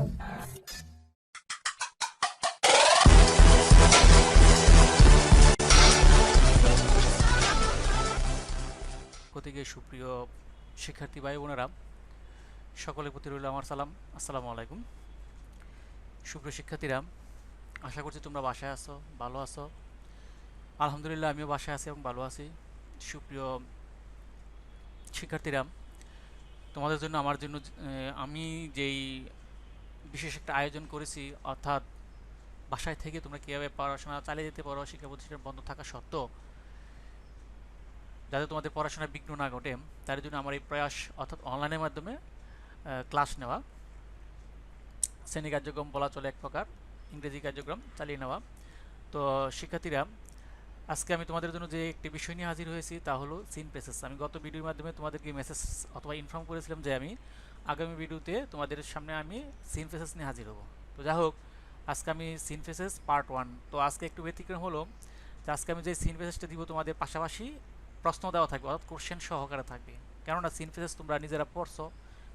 প্রতিকে সুপ্রিয় শিক্ষার্থী ভাই বোনেরা, সকলের প্রতি রইল আমার সালাম। আসসালামু আলাইকুম। সুপ্রিয় শিক্ষার্থীরা, আশা করছি তোমরা বাসায় আছো, ভালো আছো। আলহামদুলিল্লাহ আমিও বাসায় আছি এবং ভালো আছি। সুপ্রিয় শিক্ষার্থীরা, তোমাদের জন্য আমার জন্য আমি যেই বিশেষ একটা আয়োজন করেছি, অর্থাৎ বাসায় থেকে তোমরা কীভাবে পড়াশোনা চালিয়ে যেতে পারো শিক্ষা প্রতিষ্ঠান বন্ধ থাকা সত্ত্বেও, যাতে তোমাদের পড়াশোনায় বিঘ্ন না ঘটে, তার জন্য আমার এই প্রয়াস, অর্থাৎ অনলাইনের মাধ্যমে ক্লাস নেওয়া, শ্রেণী কার্যক্রম বলা চলে এক প্রকার, ইংরেজি কার্যক্রম চালিয়ে নেওয়া। তো শিক্ষার্থীরা, আজকে আমি তোমাদের জন্য যে একটি বিষয় নিয়ে হাজির হয়েছি তা হলো সিন পেসেস। আমি গত ভিডিওর মাধ্যমে তোমাদেরকে মেসেজ অথবা ইনফর্ম করেছিলাম যে আমি আগামী ভিডিওতে তোমাদের সামনে আমি সিন পেসেস নিয়ে হাজির হব। তো যাই হোক, আজকে আমি সিন পেসেস পার্ট 1। তো আজকে একটু ব্যতিক্রম হলো যে আজকে আমি যে সিন পেসেসটা দিব তোমাদের পাশাপাশি প্রশ্ন দেওয়া থাকবে, অর্থাৎ কোশ্চেন সহকারে থাকবে। কেননা সিন পেসেস তোমরা নিজেরা পড়ছো,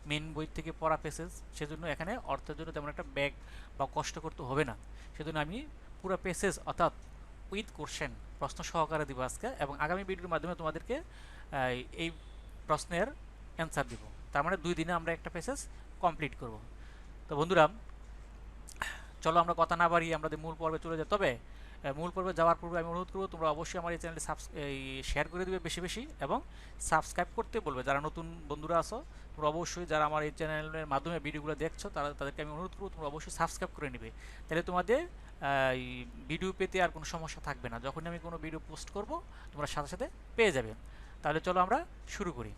মেন বই থেকে পড়া পেসেজ, সেজন্য এখানে অর্থের জন্য তেমন একটা ব্যাগ বা কষ্ট করতে হবে না। সেজন্য আমি পুরো পেসেজ অর্থাৎ উইথ কোশ্চেন প্রশ্ন সহকারে দিব আজকে, এবং আগামী ভিডিওর মাধ্যমে তোমাদেরকে এই প্রশ্নের অ্যান্সার দিব। তার মানে 2 দিনে আমরা একটা পেসেজ কমপ্লিট করব। তো বন্ধুরা, চলো আমরা কথা না বাড়িয়ে আমাদের মূল পর্বে চলে যাই। তবে মূল পর্বে যাওয়ার পূর্বে আমি অনুরোধ করবো তোমরা অবশ্যই আমার এই চ্যানেলটি শেয়ার করে দেবে বেশি বেশি, এবং সাবস্ক্রাইব করতে বলবে যারা নতুন বন্ধুরা আছো। তোমরা অবশ্যই যারা আমার এই চ্যানেলের মাধ্যমে ভিডিওগুলো দেখছো তাদেরকে আমি অনুরোধ করবো তোমরা অবশ্যই সাবস্ক্রাইব করে নেবে। তাহলে তোমাদের ভিডিও পেতে আর কোনো সমস্যা থাকবে না। যখনই আমি কোনো ভিডিও পোস্ট করব তোমরা সাথে সাথে পেয়ে যাবে। তাহলে চলো আমরা শুরু করি।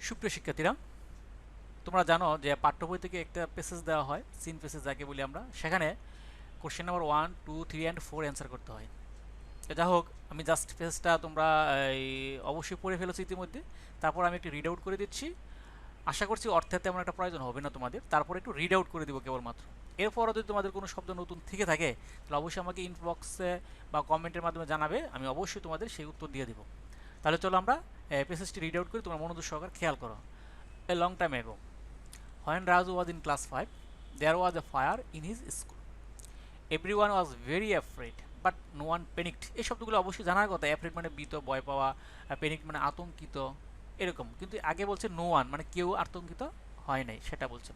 সুপ্রিয় শিক্ষার্থীরা, তোমরা জানো যে পাঠ্য বই থেকে একটা পেসেজ দেওয়া হয়, সিন পেসেজ যাকে বলি আমরা। সেখানে কোশ্চেন নাম্বার 1, 2, 3 অ্যান্ড 4 অ্যান্সার করতে হয়। যা হোক, আমি জাস্ট পেসেজটা তোমরা অবশ্যই পড়ে ফেলেছো ইতিমধ্যে। তারপর আমি একটু রিড আউট করে দিচ্ছি। আশা করছি অর্থের তেমন একটা প্রয়োজন হবে না তোমাদের। তারপর একটু রিড আউট করে দিব কেবলমাত্র। এরপরও যদি তোমাদের কোনো শব্দ নতুন থেকে থাকে তাহলে অবশ্যই আমাকে ইনবক্সে বা কমেন্টের মাধ্যমে জানাবে, আমি অবশ্যই তোমাদের সেই উত্তর দিয়ে দেবো। তাহলে চলো আমরা পেসেজটি রিড আউট করি, তোমরা মনোযোগ সহকারে খেয়াল করো। এ লং টাইম এগো, when Raju was in class 5, there was a fire in his school. Everyone was very afraid, but no one panicked. এই শব্দগুলো অবশ্যই জানার কথা। অ্যাফ্রেড মানে ভীত, ভয় পাওয়া, প্যানিক মানে আতঙ্কিত, এরকম। কিন্তু আগে বলছে নো ওয়ান, মানে কেউ আতঙ্কিত হয় নাই, সেটা বলছে।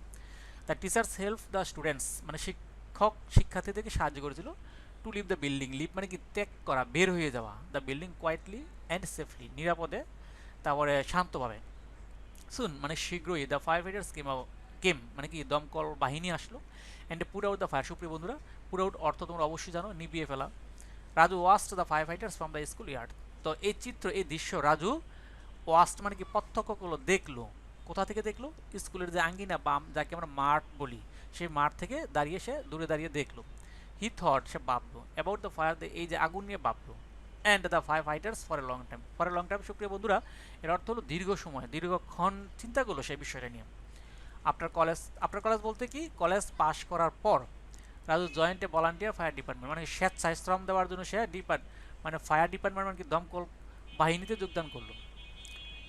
The teachers help the students, মানে শিক্ষক শিক্ষার্থীদেরকে সাহায্য করেছিল। To leave the building, leave মানে কি ত্যাগ করা, বের হয়ে যাওয়া। The building quietly and safely, নিরাপদে, তারপরে শান্তভাবে। সুন মানে শীঘ্রই। দ্য ফায়ার ফাইটার্স কেম মানে কি দমকল বাহিনী আসলো। And put out the fire. সুপ্রিয় বন্ধুরা, পুট আউট অর্থ তোমরা অবশ্যই জানো, নিভিয়ে ফেলা। Raju waste the fire fighters from the school yard. তো এই চিত্র, এই দৃশ্য রাজু ওয়াস্ট মানে কি প্রত্যক্ষ করলো, দেখলো। কোথা থেকে দেখলো? স্কুলের যে আঙ্গিনা, বাম যাকে আমরা মাঠ বলি, সেই মাঠ থেকে দাঁড়িয়ে সে দূরে দাঁড়িয়ে দেখলো। হি থট, সে ভাবলো। অ্যাবাউট দ্য ফায়ার, এই যে আগুন নিয়ে ভাবলো। And the fire fighters for a long time. For a long time সুপ্রিয় বন্ধুরা, এর অর্থ হলো দীর্ঘ সময়, দীর্ঘক্ষণ চিন্তা করলো সেই বিষয়টা নিয়ে। আফটার কলেজ বলতে কি কলেজ পাশ করার পর রাজু জয়েন্ট এ ভলান্টিয়ার ফায়ার ডিপার্টমেন্ট, মানে স্বেচ্ছায় শ্রম দেওয়ার জন্য সে মানে ফায়ার ডিপার্টমেন্ট মানে কি দমকল বাহিনীতে যোগদান করলো।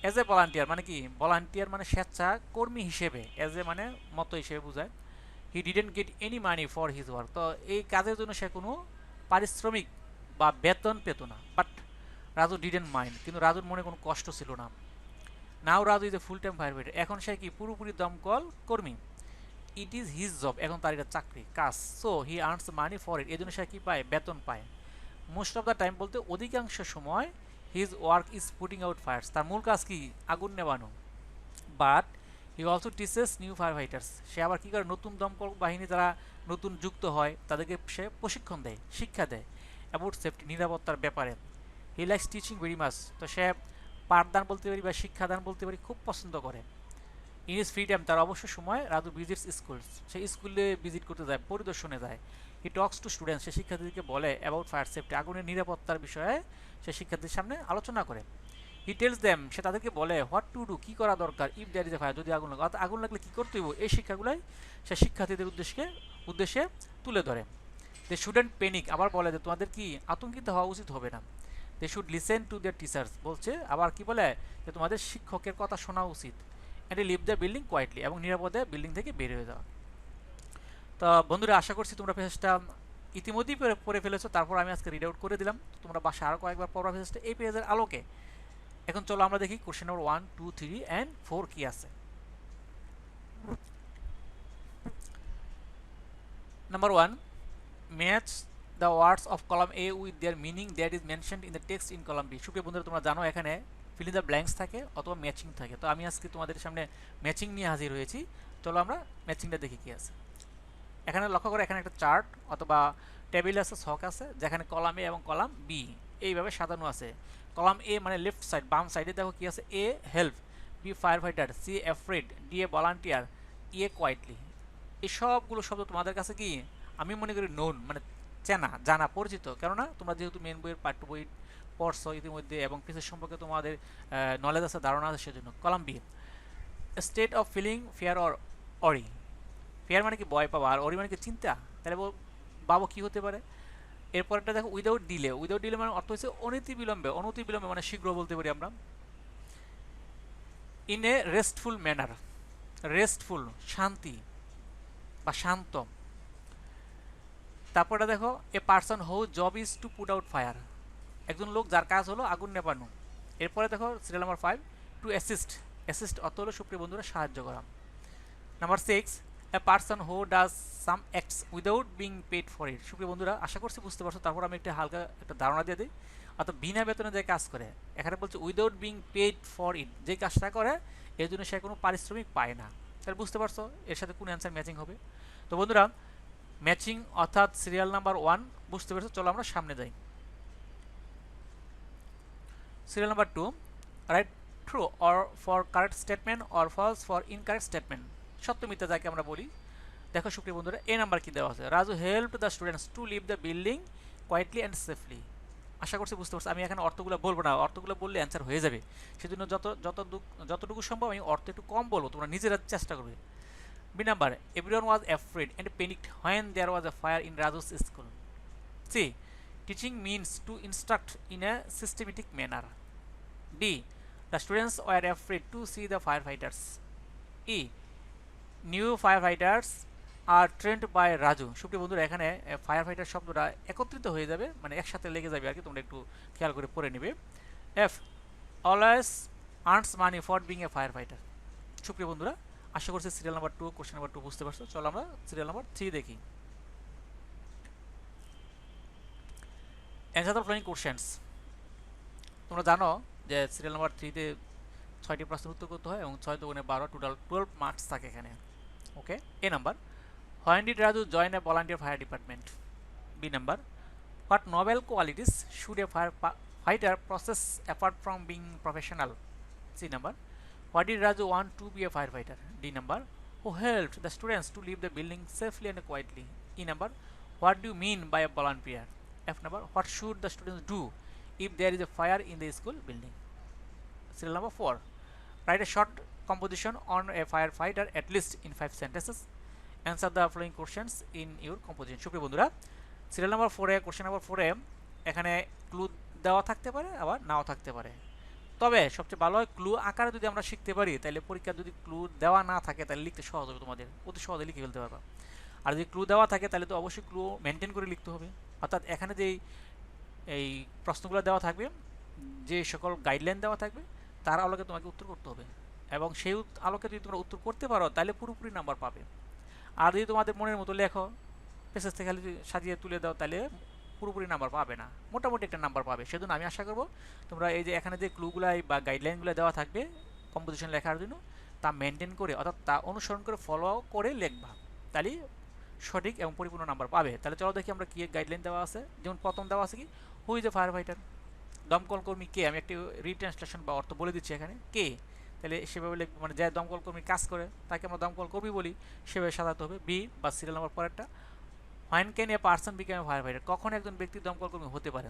এজ এ ভলান্টিয়ার মানে কি, ভলান্টিয়ার মানে স্বেচ্ছা কর্মী হিসেবে, এজ এ মানে মতো হিসেবে বোঝায়। He didn't get any money for his work. তো এই কাজের জন্য সে কোনো পারিশ্রমিক বা বেতন পেত না। বাট রাজু ডিডেন্ট মাইন্ড, কিন্তু রাজুর মনে কোনো কষ্ট ছিল না। Now Raju is a full time fire fighter, এখন সে কি পুরোপুরি দমকল কর্মী। ইট ইজ হিজ জব, এখন তার এটা চাকরি, কাজ। So he earns money for it, এই জন্য সে কি পায়, বেতন পায়। মোস্ট অফ দ্য টাইম বলতে অধিকাংশ সময় his work is putting out fires, তার মূল কাজ কি, আগুন নেবানো। But he also teaches new fire fighters, সে আবার কী করে, নতুন দমকল বাহিনী যারা নতুন যুক্ত হয় তাদেরকে সে প্রশিক্ষণ দেয়, শিক্ষা দেয় অ্যাবাউট সেফটি, নিরাপত্তার ব্যাপারে। He likes teaching very much, তো সে পাঠদান বলতে পারি বা শিক্ষাদান বলতে পারি খুব পছন্দ করে। ইন ইজ ফ্রি টাইম, তার অবশ্য সময় রাজু ভিজিটস স্কুল, সে স্কুলে ভিজিট করতে যায়, পরিদর্শনে যায়। হি টক্স টু স্টুডেন্টস, সে শিক্ষার্থীদেরকে বলে অ্যাবাউট ফায়ার সেফটি, আগুনের নিরাপত্তার বিষয়ে সে শিক্ষার্থীদের সামনে আলোচনা করে। হি টেলস দেম, সে তাদেরকে বলে হোয়াট টু ডু, কী করা দরকার, if there is a fire, যদি আগুন লাগে, অর্থাৎ আগুন লাগলে কী করতে হইব, এই শিক্ষাগুলাই সে শিক্ষার্থীদের উদ্দেশ্যে তুলে ধরে। দে শুডেন্ট প্যানিক, আবার বলে যে তোমাদের কি আতঙ্কিত হওয়া উচিত হবে না। They should listen to their teachers, বলছে আবার কি বলে যে তোমাদের শিক্ষকের কথা শোনা উচিত। And leave the building quietly, এবং নিরাপদে বিল্ডিং থেকে বের হয়ে যাওয়া। তো বন্ধুরা, আশা করছি তোমরা পেজটা ইতিমধ্যেই পড়ে ফেলেছো, তারপর আমি আজকে রিড আউট করে দিলাম। তোমরা বাসায় আরও কয়েকবার পড়া পেজটা এই পেজের আলোকে। এখন চলো আমরা দেখি কোশ্চেন নম্বর 1, 2, 3 অ্যান্ড 4 কি আছে। Number 1, match the words of column A with their meaning that is mentioned in the text in column B. সুপ্রিয় বন্ধুরা, তোমরা জানো এখানে ফিল ইন দ্য ব্ল্যাঙ্কস থাকে অথবা ম্যাচিং থাকে। তো আমি আজকে তোমাদের সামনে ম্যাচিং নিয়ে হাজির হয়েছি। চলো আমরা ম্যাচিংটা দেখি কি আছে। এখানে লক্ষ্য করো, এখানে একটা চার্ট অথবা টেবিল আছে, ছক আছে, যেখানে কলাম এ এবং কলাম বি এইভাবে সাজানো আছে। কলাম এ মানে লেফট সাইড, বাম সাইডে দেখো কি আছে, A help, B fire fighter, C afraid, D a volunteer, E a quietly. এই সবগুলো শব্দ তোমাদের কাছে কি আমি মনে করি নোন, মানে চেনা, জানা, পরিচিত। কেননা তোমরা যেহেতু মেন বইয়ের পাঠ্য বই পড়ছো ইতিমধ্যে এবং পিসের সম্পর্কে তোমাদের নলেজ আছে, ধারণা আছে, সেজন্য। Column B, state of feeling fear or worry. Fear মানে কি ভয় পাওয়া, আর অরি মানে কি চিন্তা। তাহলে ভাবো কি হতে পারে। এরপরটা দেখো উইদাউট ডিলে। উইদাউট ডিলে মানে অর্থ হচ্ছে অনতি বিলম্বে। অনতি বিলম্বে মানে শীঘ্র বলতে পারি আমরা। In a restful manner, restful শান্তি বা শান্ত। তারপরটা দেখো a person who job is to put out fire, একজন লোক যার কাজ হলো আগুন নেপানো। এরপরে দেখো serial number 5, to assist. Assist অর্থ হলো সুপ্রিয় বন্ধুরা সাহায্য করা। Number 6, a person who does some acts without being paid for it. সুপ্রিয় বন্ধুরা, আশা করছি বুঝতে পারছো। তারপর আমি একটা হালকা একটা ধারণা দিয়ে দিই। অর্থাৎ বিনা বেতনে যে কাজ করে, এখানে বলছে without being paid for it, যে কাজটা করে এর জন্য সে কোনো পারিশ্রমিক পায় না। তাহলে বুঝতে পারছো এর সাথে কোন অ্যান্সার ম্যাচিং হবে। তো বন্ধুরা, ম্যাচিং অর্থাৎ সিরিয়াল নাম্বার 1 বুঝতে পেরেছো। চলো আমরা সামনে যাই। Serial number 2, right true or for correct statement or false for incorrect statement. সত্য মিথ্যা যাকে আমরা বলি। দেখো সুপ্রিয় বন্ধুরা, এ নাম্বার কি দেওয়া আছে, Raju help the students to leave the building quietly and safely. আশা করছি বুঝতে পারছি। আমি এখানে অর্থগুলো বলবো না, অর্থগুলো বললে অ্যান্সার হয়ে যাবে। সেজন্য যতটুকু সম্ভব আমি অর্থ একটু কম বলবো, তোমরা নিজেরা চেষ্টা করবে। B number, everyone was afraid and panicked when there was a fire in Raju's school. C, teaching means to instruct in a systematic manner. D, the students were afraid to see the firefighters. E, new firefighters are trained by Raju. সুপ্রিয় বন্ধুরা, এখানে fire fighter শব্দটা একত্রিত হয়ে যাবে, মানে একসাথে লেগে যাবে আর কি, তোমরা একটু খেয়াল করে পড়ে নেবে। F, always earns money for being a fire fighter. সুপ্রিয় বন্ধুরা, আশা করছি সিরিয়াল নাম্বার 2 কোশ্চেন নাম্বার 2 বুঝতে পারছো। চলো আমরা সিরিয়াল নাম্বার 3 দেখি। Answer the following questions. তোমরা জানো যে সিরিয়াল নাম্বার 3-তে 6টি প্রশ্নের উত্তর করতে হয় এবং 6 দুগুণে 12, টোটাল 12 মার্কস থাকে এখানে। Okay. A number, when did Raju join a volunteer fire department. B number, what noble qualities should a fighter process apart from being professional. C number, what did Raju want to be a fire fighter. D number, who helped the students to leave the building safely and quietly. E number, what do mean by a volunteer. F number, what should the students do if there is a fire in the school building. Serial number 4, write a short composition on a firefighter at least in 5 sentences. Answer the following questions in your composition. সুপ্রিয় বন্ধুরা, serial number 4-এ question number 4-এ এখানে clue দেওয়া থাকতে পারে আবার নাও থাকতে পারে। তবে সবচেয়ে ভালো হয় ক্লু আকারে যদি আমরা শিখতে পারি, তাহলে পরীক্ষা যদি ক্লু দেওয়া না থাকে তাহলে লিখতে সহজ হবে, তোমাদের অতি সহজে লিখে ফেলতে পারবা। আর যদি ক্লু দেওয়া থাকে তাহলে তো অবশ্যই ক্লু মেনটেন করে লিখতে হবে। অর্থাৎ এখানে যেই এই প্রশ্নগুলো দেওয়া থাকবে, যে সকল গাইডলাইন দেওয়া থাকবে, তার আলোকে তোমাকে উত্তর করতে হবে, এবং সেই আলোকে যদি তোমরা উত্তর করতে পারো তাহলে পুরোপুরি নাম্বার পাবে। আর যদি তোমাদের মনের মতো লেখো, পেসেজ থেকে খালি সাজিয়ে তুলে দাও, তাহলে পুরোপুরি নাম্বার পাবে না, মোটামুটি একটা নাম্বার পাবে। সেজন্য আমি আশা করবো তোমরা এই যে এখানে যে ক্লুগুলাই বা গাইডলাইনগুলো দেওয়া থাকবে কম্পোজিশন লেখার জন্য, তা মেনটেন করে অর্থাৎ তা অনুসরণ করে ফলো করে লিখবা, তাহলেই সঠিক এবং পরিপূর্ণ নাম্বার পাবে। তাহলে চলো দেখি আমরা কি গাইডলাইন দেওয়া আছে। যেমন প্রথম দেওয়া আছে কি, who is a fire fighter, দমকল কর্মী কে। আমি একটি রিট্রান্সলেশন বা অর্থ বলে দিচ্ছি এখানে, কে। তাহলে সেভাবে মানে যে দমকল কর্মী কাজ করে তাকে আমরা দমকল কর্মী বলি, সেভাবে সাজাতে হবে। বি বা সিরিয়াল নাম্বার পরেরটা, when can a person become a fire fighter, কখন একজন ব্যক্তি দমকল কর্মী হতে পারে।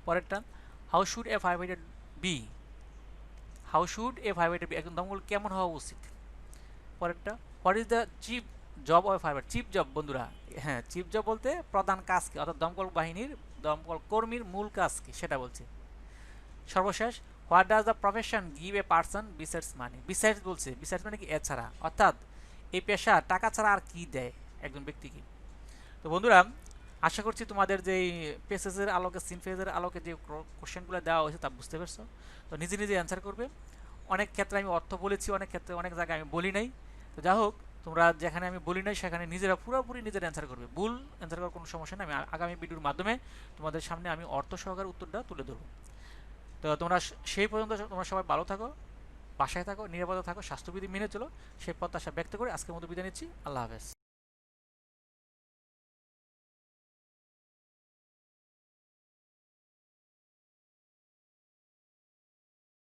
পরেরটা, how should a fire fighter be, how should a fire fighter be, একজন দমকল কেমন হওয়া উচিত। পরেরটা, what is the chief job of firefighter, chief job. বন্ধুরা, হ্যাঁ, চিফ জব বলতে প্রধান কাজ কি, অর্থাৎ দমকল বাহিনীর দমকল কর্মীর মূল কাজ কি সেটা বলছে। সর্বশেষ, what does the profession give a person besides money? Besides বলছে, বিসাইডস মানে কি এছাড়া, অর্থাৎ এই পেশা টাকা ছাড়া আর কি দেয় একজন ব্যক্তিকে। তো বন্ধুরা, আশা করছি তোমাদের যে পেসেজের আলোকে, সিন ফেজের আলোকে যে কোশ্চেনগুলো দেওয়া হয়েছে তা বুঝতে পারছো। তো নিজে নিজে অ্যান্সার করবে। অনেক ক্ষেত্রে আমি অর্থ বলেছি, অনেক ক্ষেত্রে অনেক জায়গায় আমি বলি নাই। তো যা হোক, তোমরা যেখানে আমি বলি নাই সেখানে নিজেরা পুরোপুরি নিজের অ্যান্সার করবে। ভুল অ্যান্সার করার কোনো সমস্যা নেই, আমি আগামী ভিডিওর মাধ্যমে তোমাদের সামনে আমি অর্থ সহকারে উত্তরটা তুলে ধরবো। তো তোমরা সেই পর্যন্ত তোমরা সবাই ভালো থাকো, বাসায় থাকো, নিরাপদে থাকো, স্বাস্থ্যবিধি মেনে চলো, সেই প্রত্যাশা ব্যক্ত করে আজকের মতো বিদায় নিচ্ছি। আল্লাহ হাফেজ।